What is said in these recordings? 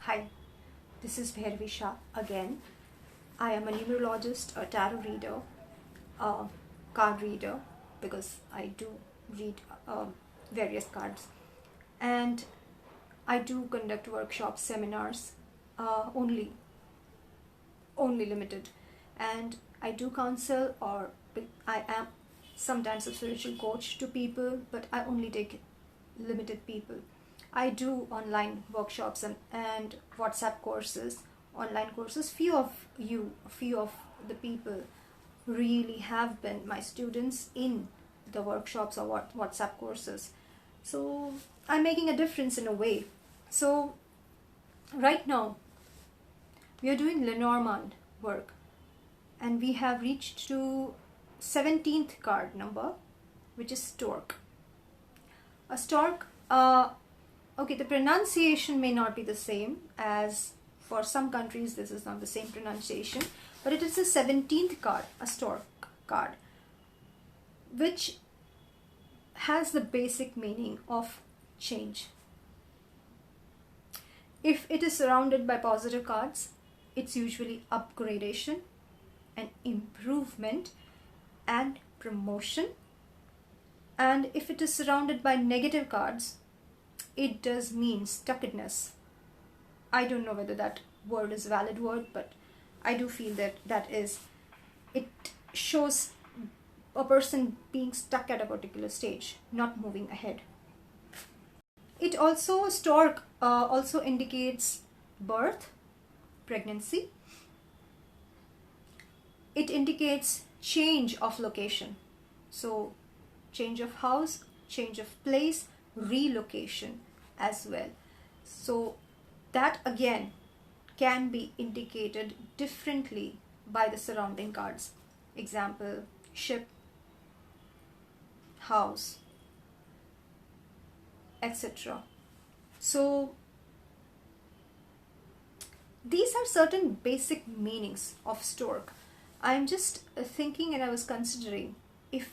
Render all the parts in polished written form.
Hi, this is Bhairavi Shah again. I am a numerologist, a tarot reader, a card reader, because I do read various cards, and I do conduct workshops, seminars, only limited, and I do counsel, or I am sometimes a spiritual coach to people, but I only take limited people. I do online workshops and WhatsApp courses, online courses. Few of the people really have been my students in the workshops or WhatsApp courses. So I'm making a difference in a way. So right now we are doing Lenormand work, and we have reached to 17th card number, which is Stork. A stork, okay, the pronunciation may not be the same, as for some countries this is not the same pronunciation, but it is the 17th card, a stork card, which has the basic meaning of change. If it is surrounded by positive cards, it's usually upgradation and improvement and promotion. And if it is surrounded by negative cards, it does mean stuckedness. I don't know whether that word is a valid word, but I do feel that it shows a person being stuck at a particular stage, not moving ahead. It also, stork also indicates birth, pregnancy. It indicates change of location. So change of house, change of place, relocation as well. So that again can be indicated differently by the surrounding cards. Example, ship, house, etc. So these are certain basic meanings of stork. I'm just thinking, and I was considering if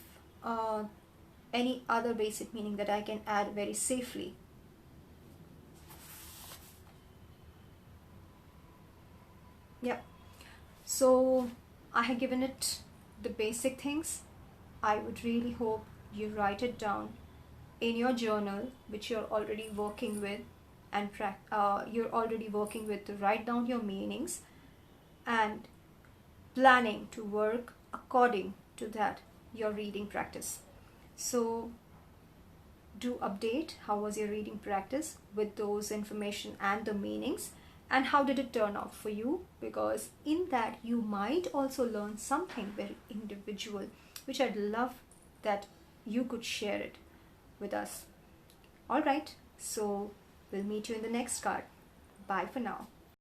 any other basic meaning that I can add very safely. Yep. So I have given it the basic things. I would really hope you write it down in your journal, which you're already working with, and you're already working with, to write down your meanings and planning to work according to that, your reading practice. So do update how was your reading practice with those information and the meanings, and how did it turn out for you, because in that you might also learn something very individual, which I'd love that you could share it with us. Alright, so we'll meet you in the next card. Bye for now.